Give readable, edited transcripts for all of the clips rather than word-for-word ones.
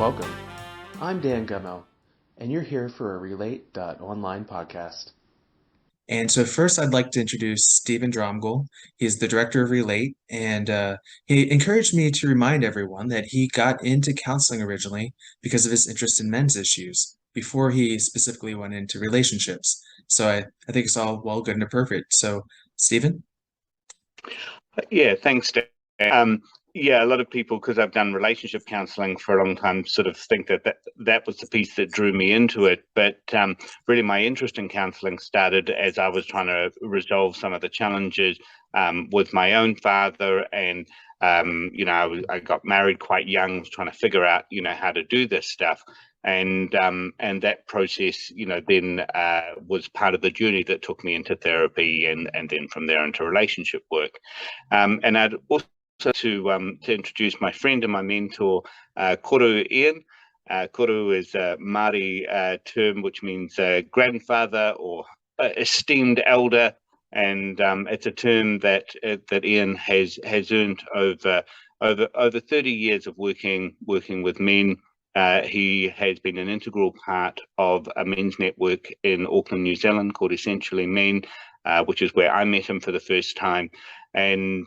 Welcome. I'm Dan Gummo, and you're here for a Relate.Online podcast. And so first, I'd like to introduce Stephen Dromgold. He's the director of Relate, and he encouraged me to remind everyone that he got into counseling originally because of his interest in men's issues before he specifically went into relationships. So I think it's all well, good, and appropriate. So, Stephen? Yeah, thanks, Dan. Yeah, a lot of people, because I've done relationship counseling for a long time, sort of think that was the piece that drew me into it. But really, my interest in counseling started as I was trying to resolve some of the challenges with my own father. And, I got married quite young, was trying to figure out, how to do this stuff. And that process, then was part of the journey that took me into therapy and then from there into relationship work. And I'd also to introduce my friend and my mentor, Koru Ian. Koru is a Māori term which means grandfather or esteemed elder, and it's a term that Ian has earned over 30 years of working with men. He has been an integral part of a men's network in Auckland, New Zealand called Essentially Men, which is where I met him for the first time. And,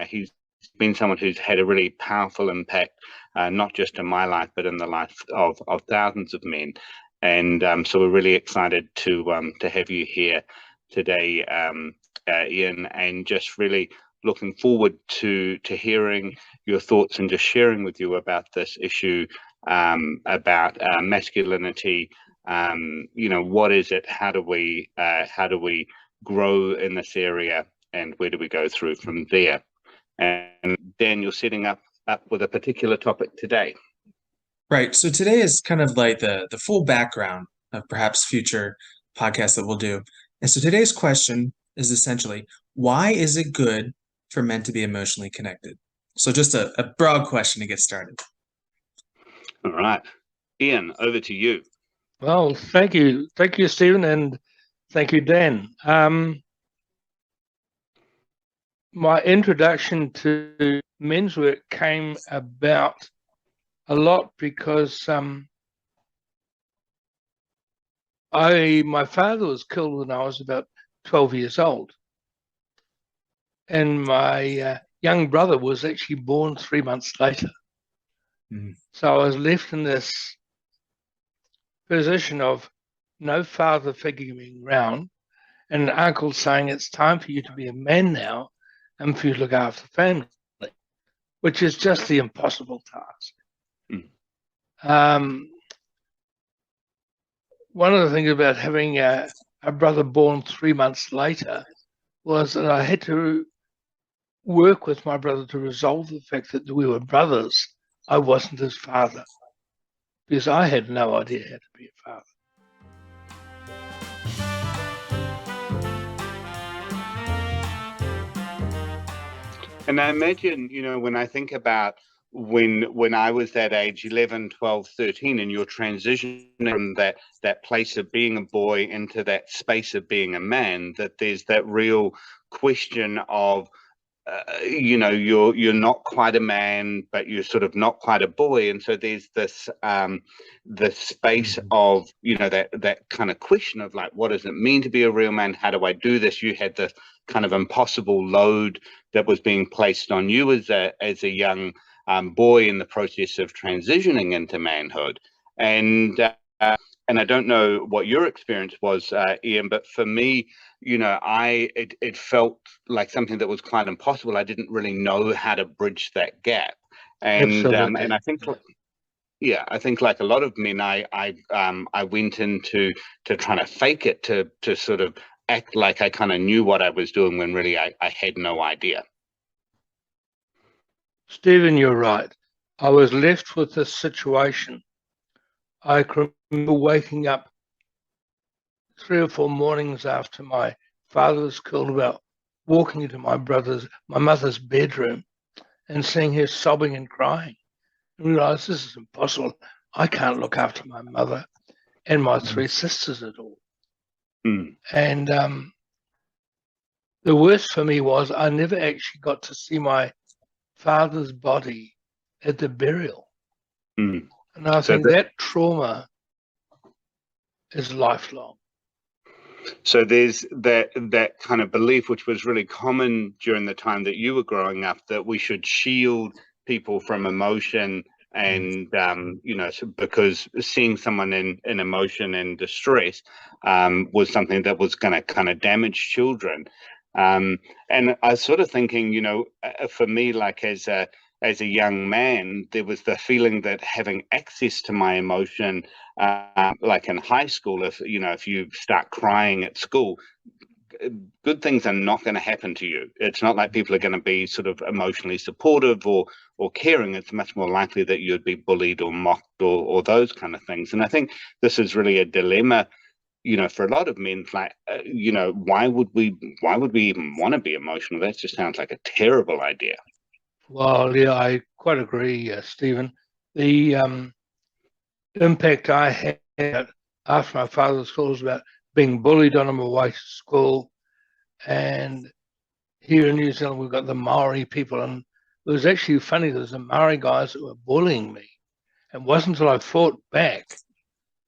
he's been someone who's had a really powerful impact, not just in my life, but in the life of thousands of men. And so we're really excited to have you here today, Ian, and just really looking forward to hearing your thoughts and just sharing with you about this issue, about masculinity. What is it? How do we grow in this area, and where do we go through from there? And Dan, you're setting up with a particular topic today. Right. So today is kind of like the full background of perhaps future podcasts that we'll do. And so today's question is essentially, why is it good for men to be emotionally connected? So just a broad question to get started. All right. Ian, over to you. Well, thank you, Stephen, and thank you, Dan. My introduction to men's work came about a lot because my father was killed when I was about 12 years old, and my young brother was actually born 3 months later. So I was left in this position of no father figure being around, and an uncle saying it's time for you to be a man now and for you to look after the family, which is just the impossible task. One of the things about having a brother born 3 months later was that I had to work with my brother to resolve the fact that we were brothers. I wasn't his father, because I had no idea how to be a father. And I imagine, when I think about when I was that age, 11, 12, 13, and you're transitioning from that place of being a boy into that space of being a man, that there's that real question of, you're not quite a man, but you're sort of not quite a boy. And so there's this the space of, that kind of question of like, what does it mean to be a real man? How do I do this? You had this kind of impossible load that was being placed on you as a young boy in the process of transitioning into manhood. And I don't know what your experience was, Ian, but for me, it felt like something that was quite impossible. I didn't really know how to bridge that gap. And I think, yeah, I think like a lot of men, I went into trying to fake it, to sort of act like I kind of knew what I was doing when really I had no idea. Stephen, you're right. I was left with this situation. I can remember waking up 3 or 4 mornings after my father was killed, about walking into my mother's bedroom and seeing her sobbing and crying, and realized this is impossible. I can't look after my mother and my 3 sisters at all. And the worst for me was I never actually got to see my father's body at the burial. And I think that trauma is lifelong. So there's that kind of belief, which was really common during the time that you were growing up, that we should shield people from emotion, and because seeing someone in emotion and distress was something that was going to kind of damage children. And I was sort of thinking, for me, like as a young man, there was the feeling that having access to my emotion, like in high school, if you start crying at school, good things are not going to happen to you. It's not like people are going to be sort of emotionally supportive or caring. It's much more likely that you'd be bullied or mocked or those kind of things. And I think this is really a dilemma, for a lot of men. Like, why would we even want to be emotional? That just sounds like a terrible idea. Well, yeah, I quite agree, Stephen. The impact I had after my father's school was about being bullied on my way to school. And here in New Zealand, we've got the Maori people. And it was actually funny, there was the Maori guys that were bullying me. It wasn't until I fought back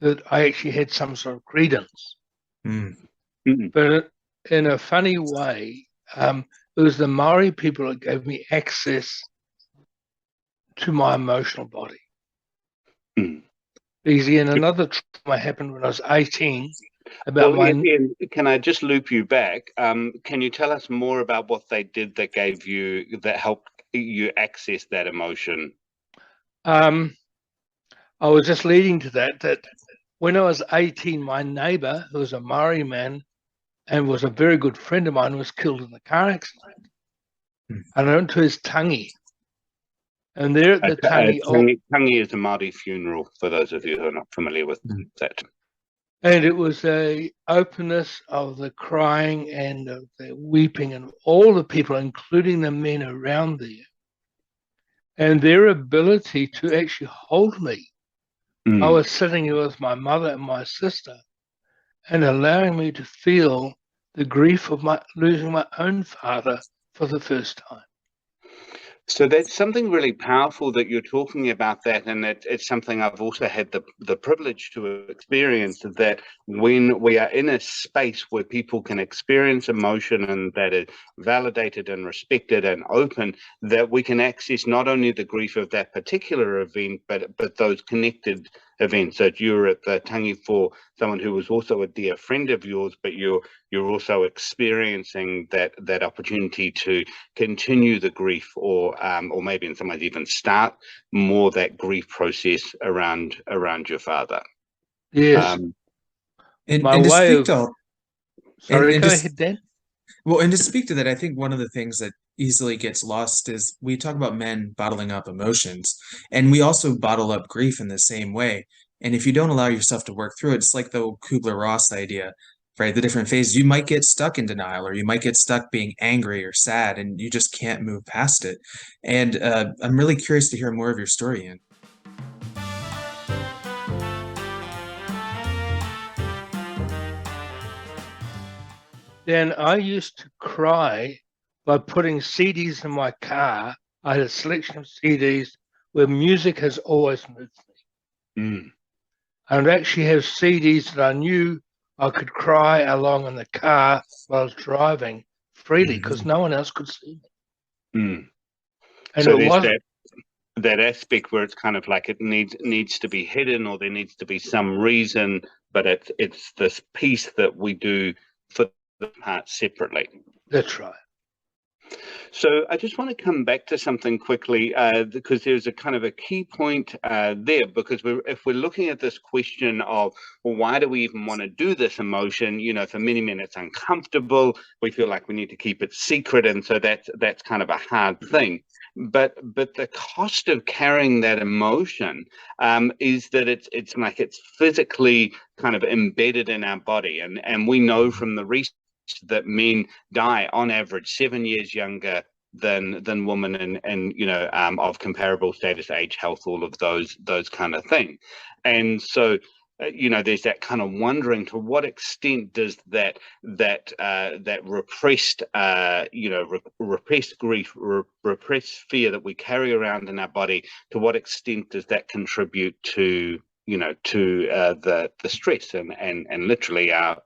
that I actually had some sort of credence. But in a funny way, it was the Maori people that gave me access to my emotional body. Easy. And another trauma happened when I was 18. Ian, can I just loop you back? Can you tell us more about what they did that helped you access that emotion? I was just leading to that when I was 18, my neighbor, who was a Maori man and was a very good friend of mine, was killed in a car accident. And I went to his tangi. And there at the tangi... Tangi is a Māori funeral, for those of you who are not familiar with that. And it was a openness of the crying and of the weeping and all the people, including the men around there, and their ability to actually hold me. I was sitting here with my mother and my sister and allowing me to feel the grief of losing my own father for the first time. So that's something really powerful that you're talking about that, and it's something I've also had the privilege to experience, that when we are in a space where people can experience emotion and that is validated and respected and open, that we can access not only the grief of that particular event, but those connected events. That you're at the tangi for someone who was also a dear friend of yours, but you're also experiencing that opportunity to continue the grief, or maybe in some ways even start more that grief process around your father. Yes. Sorry, go ahead, Dan. Well, and to speak to that, I think one of the things that easily gets lost is we talk about men bottling up emotions, and we also bottle up grief in the same way. And if you don't allow yourself to work through it, it's like the old Kubler-Ross idea, right? The different phases. You might get stuck in denial, or you might get stuck being angry or sad, and you just can't move past it. And I'm really curious to hear more of your story, Ian. Dan, I used to cry by putting CDs in my car. I had a selection of CDs where music has always moved me. I would actually have CDs that I knew I could cry along in the car while I was driving freely because no one else could see me. And so there's that aspect where it's kind of like it needs to be hidden, or there needs to be some reason, but it's this piece that we do for the part separately. That's right. So I just want to come back to something quickly, because there's a kind of a key point there, because if we're looking at this question of, well, why do we even want to do this emotion? For many men it's uncomfortable. We feel like we need to keep it secret, and so that's kind of a hard thing. But the cost of carrying that emotion is that it's like it's physically kind of embedded in our body, and we know from the research that men die on average 7 years younger than women, and of comparable status, age, health, all of those kind of things. And so there's that kind of wondering, to what extent does that repressed, repressed grief, repressed fear that we carry around in our body, to what extent does that contribute to the stress and literally our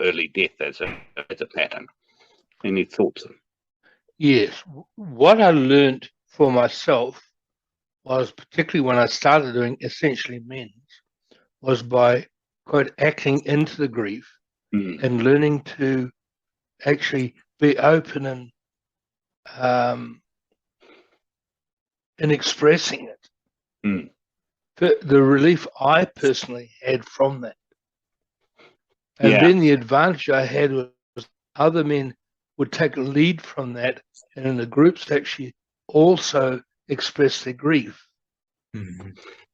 early death as a pattern? Any thoughts? Yes. What I learned for myself was, particularly when I started doing essentially men's, was by, quote, acting into the grief and learning to actually be open and expressing it. The relief I personally had from that. And then the advantage I had was other men would take a lead from that, and in the groups actually also express their grief. Mm-hmm.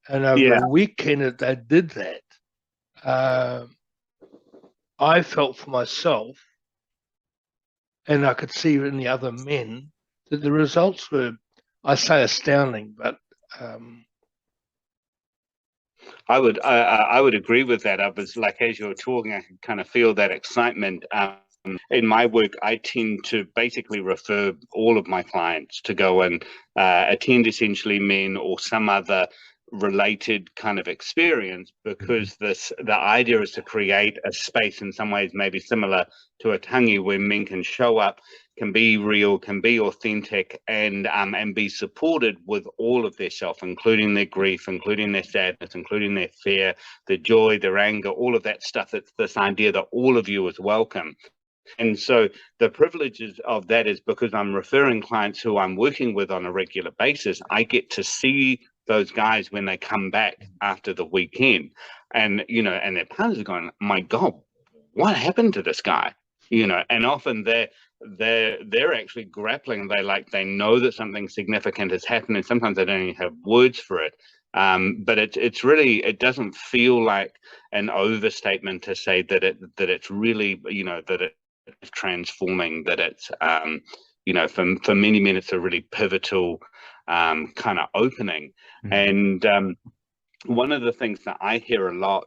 And over a weekend that they did that, I felt for myself, and I could see in the other men, that the results were, I say, astounding, but I would agree with that. I was like, as you were talking, I could kind of feel that excitement. In my work, I tend to basically refer all of my clients to go and attend essentially men or some other related kind of experience, because the idea is to create a space in some ways maybe similar to a tangi, where men can show up, can be real, can be authentic, and be supported with all of their self, including their grief, including their sadness, including their fear, their joy, their anger, all of that stuff. It's this idea that all of you is welcome. And so the privileges of that is, because I'm referring clients who I'm working with on a regular basis, I get to see those guys when they come back after the weekend, and and their partners are going, my God, what happened to this guy? And often they're actually grappling. They know that something significant has happened, and sometimes they don't even have words for it. But it's really, it doesn't feel like an overstatement to say that it's really, that it's transforming, that it's for many men it's a really pivotal kind of opening. And one of the things that I hear a lot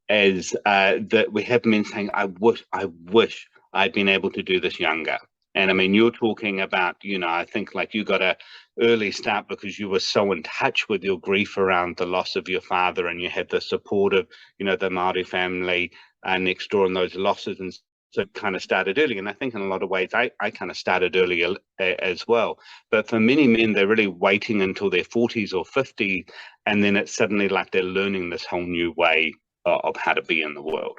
is that we have men saying, I wish I'd been able to do this younger. And I mean, you're talking about, I think like you got a early start because you were so in touch with your grief around the loss of your father, and you had the support of, the Maori family next door, and those losses, and so kind of started early. And I think in a lot of ways, I kind of started early as well. But for many men, they're really waiting until their 40s or 50s, and then it's suddenly like they're learning this whole new way of how to be in the world.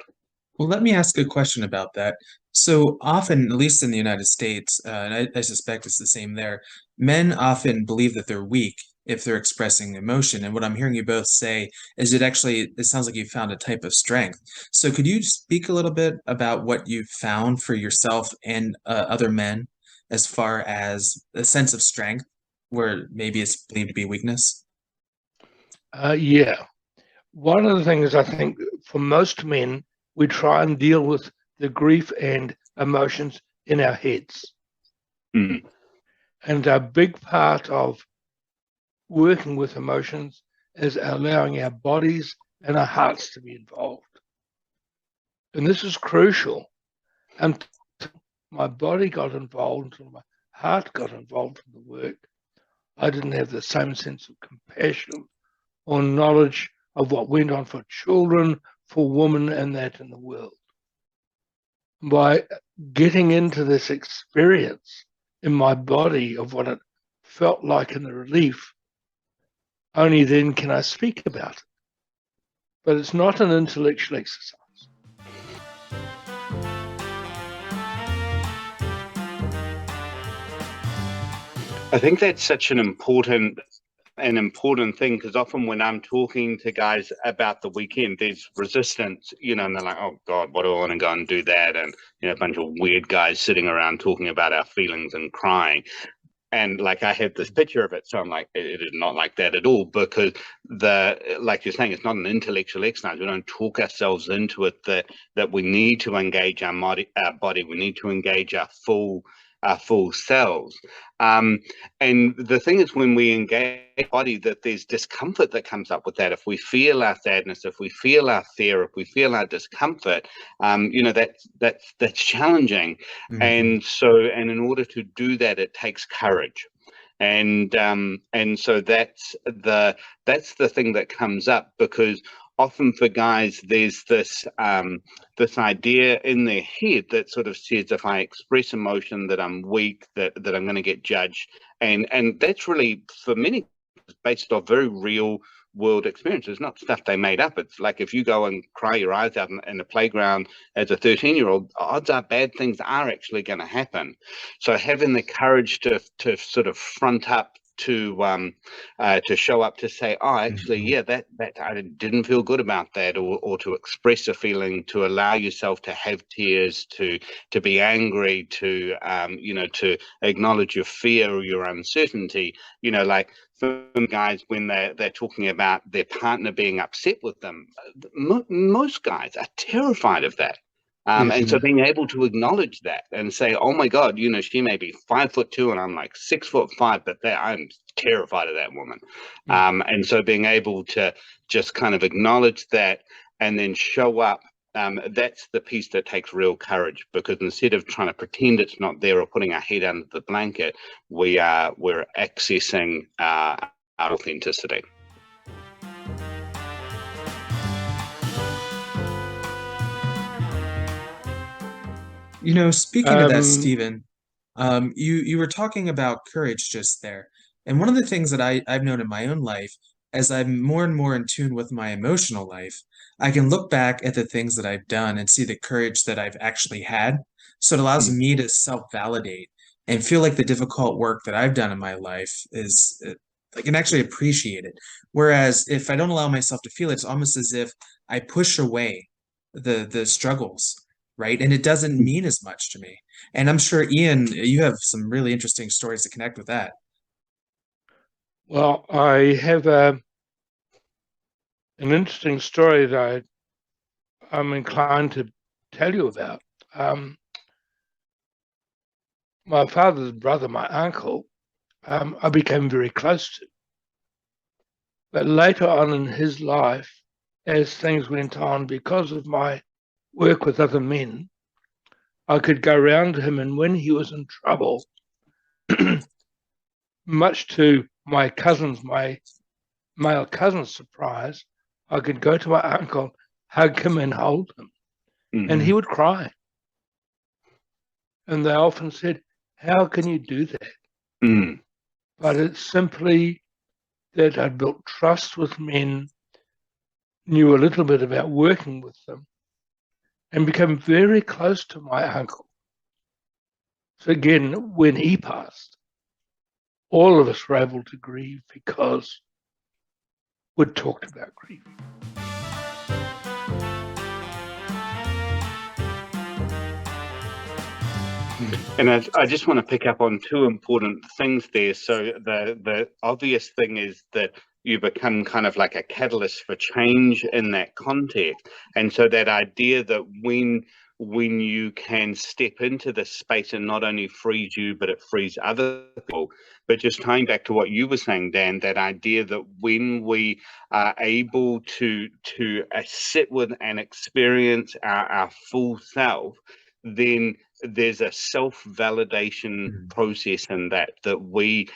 Well, let me ask a question about that. So often, at least in the United States, and I suspect it's the same there, men often believe that they're weak if they're expressing emotion. And what I'm hearing you both say is it sounds like you found a type of strength. So could you speak a little bit about what you found for yourself and other men as far as a sense of strength, where maybe it's believed to be weakness? Yeah. One of the things I think for most men, we try and deal with the grief and emotions in our heads. Mm. And a big part of working with emotions is allowing our bodies and our hearts to be involved. And this is crucial. Until my body got involved, until my heart got involved in the work, I didn't have the same sense of compassion or knowledge of what went on for children, for women, and that in the world. By getting into this experience in my body of what it felt like in the relief, only then can I speak about it. But it's not an intellectual exercise. I think that's such an important thing, because often when I'm talking to guys about the weekend, there's resistance, and they're like, oh God, what do I want to go and do that? And a bunch of weird guys sitting around talking about our feelings and crying. And like, I have this picture of it, so I'm like, it is not like that at all, because like you're saying, it's not an intellectual exercise. We don't talk ourselves into it, that we need to engage our body, we need to engage our full full selves. And the thing is, when we engage the body, that there's discomfort that comes up with that. If we feel our sadness, if we feel our fear, if we feel our discomfort, that's challenging. Mhm. And in order to do that, it takes courage. And so that's the thing that comes up, because often for guys there's this idea in their head that sort of says, if I express emotion, that I'm weak, that I'm going to get judged, and that's really, for many, based off very real world experiences, not stuff they made up. It's like, if you go and cry your eyes out in the playground as a 13-year-old, odds are bad things are actually going to happen. So having the courage to sort of front up, to show up, to say, oh, actually, yeah, that I didn't feel good about that, or to express a feeling, to allow yourself to have tears, to be angry, to to acknowledge your fear or your uncertainty. Like, for guys, when they're talking about their partner being upset with them, most guys are terrified of that. Yes. And so being able to acknowledge that and say, oh my God, she may be 5'2" and I'm like 6'5", but I'm terrified of that woman. And so being able to just kind of acknowledge that and then show up, that's the piece that takes real courage, because instead of trying to pretend it's not there or putting our head under the blanket, we're accessing our authenticity. Speaking of that, Stephen, you were talking about courage just there. And one of the things that I've known in my own life, as I'm more and more in tune with my emotional life, I can look back at the things that I've done and see the courage that I've actually had. So it allows me to self-validate and feel like the difficult work that I've done in my life is, I can actually appreciate it. Whereas if I don't allow myself to feel it, it's almost as if I push away the struggles, right? And it doesn't mean as much to me. And I'm sure, Ian, you have some really interesting stories to connect with that. Well, I have an interesting story that I'm inclined to tell you about. My father's brother, my uncle, I became very close to. But later on in his life, as things went on, because of my work with other men, I could go round to him, and when he was in trouble, much to my male cousin's surprise, I could go to my uncle, hug him and hold him, and he would cry. And they often said, how can you do that? But it's simply that I'd built trust with men, knew a little bit about working with them, and became very close to my uncle. So again, when he passed, all of us were able to grieve because we'd talked about grief. And I just want to pick up on two important things there. So the obvious thing is that you become kind of like a catalyst for change in that context. And so that idea that when you can step into this space, and not only frees you, but it frees other people. But just tying back to what you were saying, Dan, that idea that when we are able to sit with and experience our full self, then there's a self-validation process in that we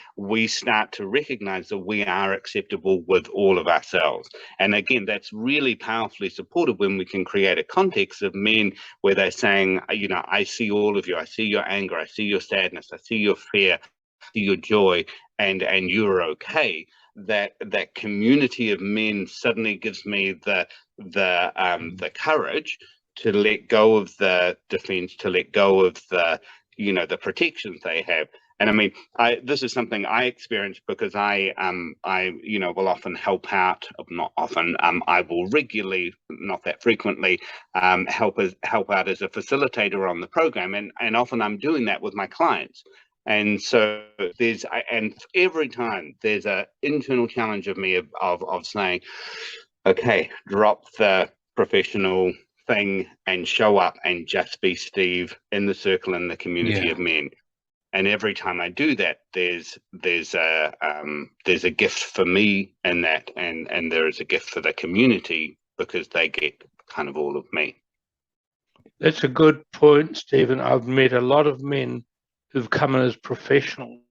start to recognize that we are acceptable with all of ourselves. And again, that's really powerfully supported when we can create a context of men where they're saying, I see all of you, I see your anger, I see your sadness, I see your fear, I see your joy, and you're okay. That community of men suddenly gives me the courage to let go of the defense, to let go of the protections they have. And I mean, this is something I experienced because I will often help out, not often, I will regularly, not that frequently, help out as a facilitator on the program. And often I'm doing that with my clients. And so and every time there's an internal challenge of me of saying, okay, drop the professional thing and show up and just be Steve in the circle, in the community of men. And every time I do that, there's a gift for me in that, and there is a gift for the community because they get kind of all of me. That's a good point, Stephen. I've met a lot of men who've come in as professionals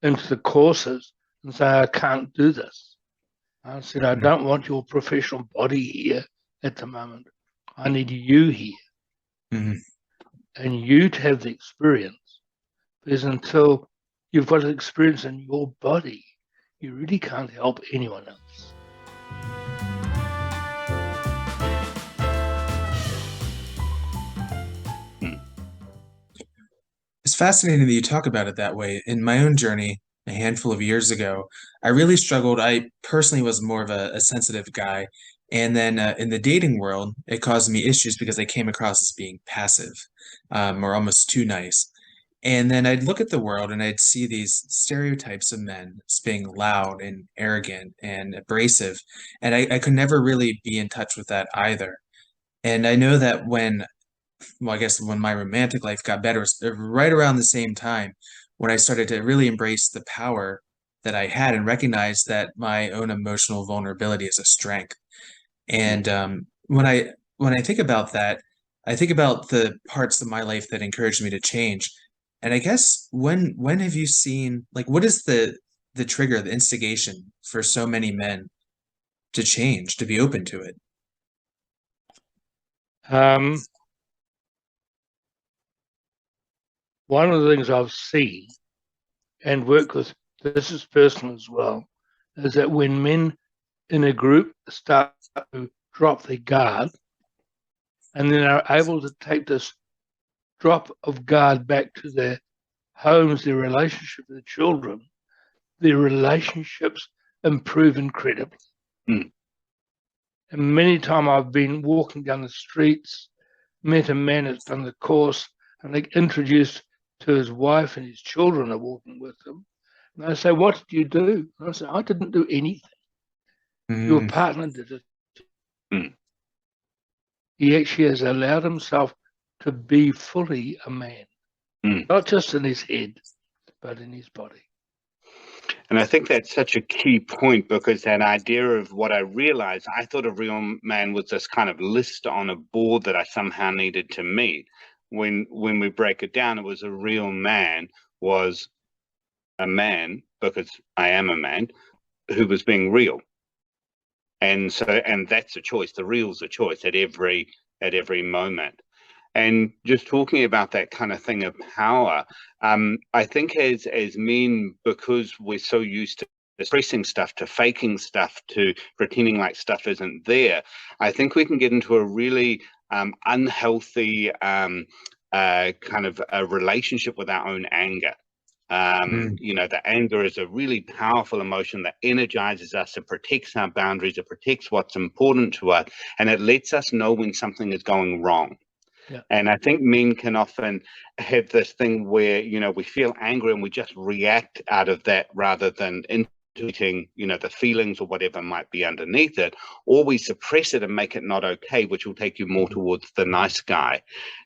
into the courses and say, I can't do this. I said, I don't want your professional body here at the moment. I need you here. Mm-hmm. And you to have the experience. Because until you've got an experience in your body, you really can't help anyone else. It's fascinating that you talk about it that way. In my own journey, a handful of years ago, I really struggled. I personally was more of a sensitive guy. And then in the dating world, it caused me issues because I came across as being passive or almost too nice. And then I'd look at the world and I'd see these stereotypes of men as being loud and arrogant and abrasive. And I could never really be in touch with that either. And I know that I guess when my romantic life got better, was right around the same time when I started to really embrace the power that I had and recognize that my own emotional vulnerability is a strength. And when I think about that, I think about the parts of my life that encouraged me to change. And I guess when have you seen, like, what is the trigger, the instigation for so many men to change, to be open to it? One of the things I've seen and work with, this is personal as well, is that when men in a group start to drop their guard and then are able to take this drop of guard back to their homes, their relationship with their children, their relationships improve incredibly. Mm. And many times I've been walking down the streets, met a man that's done the course, and they introduced to his wife and his children are walking with him. And they say, what did you do? And I say, I didn't do anything. Your partner did it. Mm. He actually has allowed himself to be fully a man, not just in his head, but in his body. And I think that's such a key point, because that idea of what I realized, I thought a real man was this kind of list on a board that I somehow needed to meet. When we break it down, it was a real man was a man, because I am a man, who was being real. And that's a choice. The real's a choice at every moment. And just talking about that kind of thing of power, I think as men, because we're so used to expressing stuff, to faking stuff, to pretending like stuff isn't there, I think we can get into a really unhealthy kind of a relationship with our own anger. The anger is a really powerful emotion that energizes us. It protects our boundaries. It protects what's important to us, and it lets us know when something is going wrong. Yeah. And I think men can often have this thing where, we feel angry and we just react out of that rather than integrating, the feelings or whatever might be underneath it, or we suppress it and make it not okay, which will take you more towards the nice guy.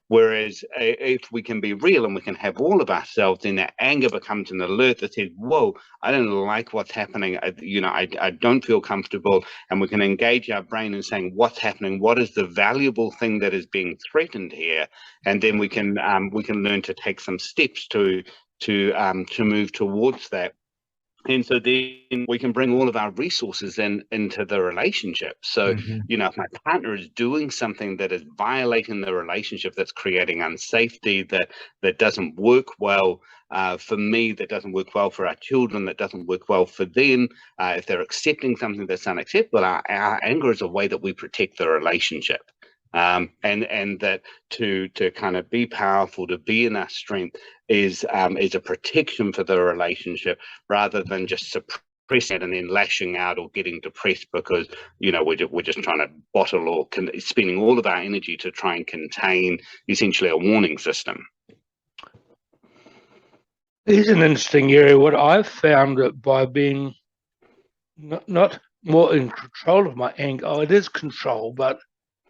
Whereas if we can be real and we can have all of ourselves, then that anger becomes an alert that says, whoa, I don't like what's happening. I don't feel comfortable. And we can engage our brain in saying, what's happening? What is the valuable thing that is being threatened here? And then we can learn to take some steps to move towards that. And so then we can bring all of our resources into the relationship. So, if my partner is doing something that is violating the relationship, that's creating unsafety, that doesn't work well for me, that doesn't work well for our children, that doesn't work well for them, if they're accepting something that's unacceptable, our anger is a way that we protect the relationship. And that to kind of be powerful, to be in our strength is a protection for the relationship, rather than just suppressing it and then lashing out or getting depressed because we're just trying to bottle or spending all of our energy to try and contain essentially a warning system. It's an interesting area. What I've found that by being not more in control of my anger, it is control, but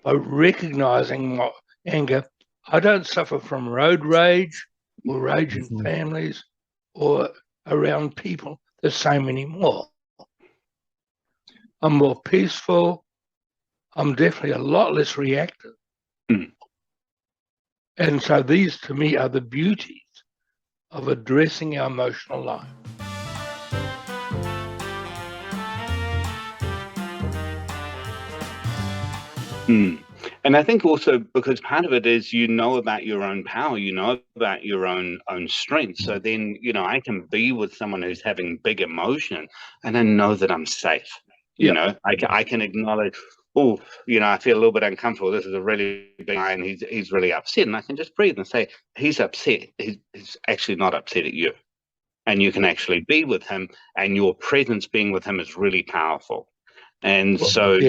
by recognizing my anger, I don't suffer from road rage. or rage in families or around people the same anymore. I'm more peaceful. I'm definitely a lot less reactive. Mm. And so these, to me, are the beauties of addressing our emotional life. Mm. And I think also because part of it is you know about your own power, you know about your own strength. So then, I can be with someone who's having big emotion and I know that I'm safe. I can acknowledge, oh, I feel a little bit uncomfortable. This is a really big guy and he's really upset. And I can just breathe and say, he's upset. He's actually not upset at you. And you can actually be with him, and your presence being with him is really powerful. And so,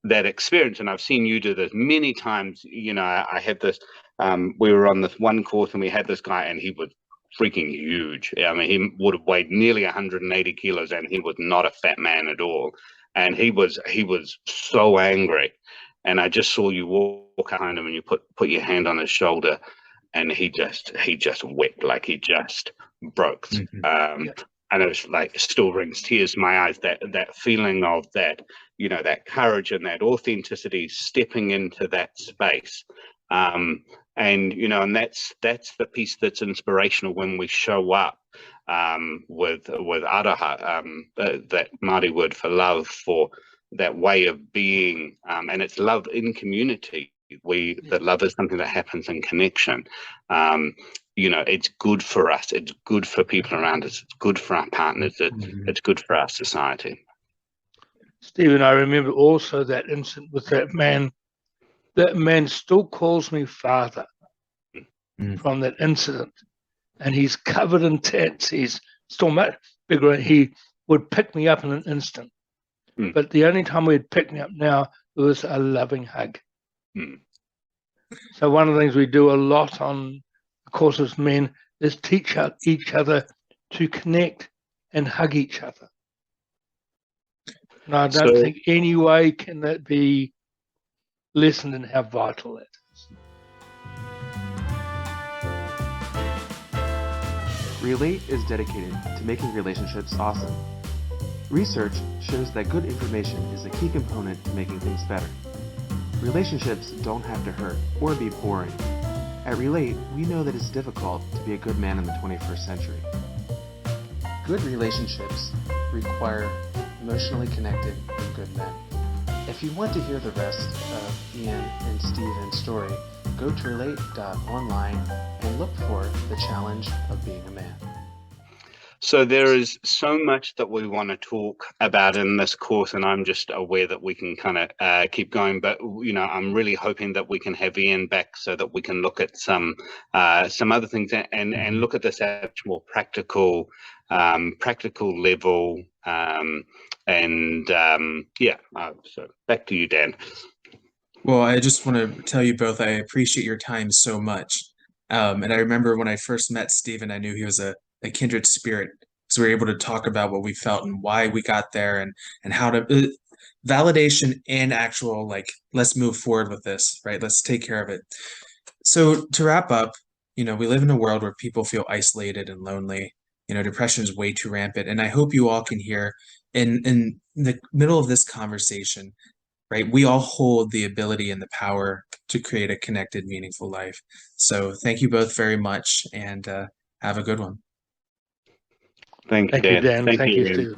that experience, and I've seen you do this many times. I had this, we were on this one course and we had this guy and he was freaking huge. I mean, he would have weighed nearly 180 kilos and he was not a fat man at all. And he was so angry. And I just saw you walk behind him and you put your hand on his shoulder and he just wept, like he just broke. And it was like, it still brings tears to my eyes, that feeling of that, that courage and that authenticity stepping into that space. And that's the piece that's inspirational when we show up with araha, that Māori word for love, for that way of being, and it's love in community. That love is something that happens in connection. It's good for us. It's good for people around us. It's good for our partners. It's good for our society. Stephen, I remember also that incident with that man. That man still calls me father from that incident. And he's covered in tats. He's still much bigger. He would pick me up in an instant. But the only time he'd pick me up now, it was a loving hug. So one of the things we do a lot on the course as men is teach each other to connect and hug each other. And I don't think any way can that be lessened in how vital that is. Relate is dedicated to making relationships awesome. Research shows that good information is a key component to making things better. Relationships don't have to hurt or be boring. At Relate, we know that it's difficult to be a good man in the 21st century. Good relationships require emotionally connected and good men. If you want to hear the rest of Ian and Steven's story, go to Relate.Online and look for the challenge of being a man. So there is so much that we want to talk about in this course, and I'm just aware that we can kind of keep going. But I'm really hoping that we can have Ian back so that we can look at some other things and look at this at a more practical level. So back to you, Dan. Well, I just want to tell you both I appreciate your time so much. And I remember when I first met Stephen, I knew he was a kindred spirit, because we were able to talk about what we felt and why we got there, and how to validation and actual, like, let's move forward with this, right? Let's take care of it. So to wrap up, we live in a world where people feel isolated and lonely. Depression is way too rampant. And I hope you all can hear in the middle of this conversation, right? We all hold the ability and the power to create a connected, meaningful life. So thank you both very much, and have a good one. Thank you, Dan. Thank you, Steve.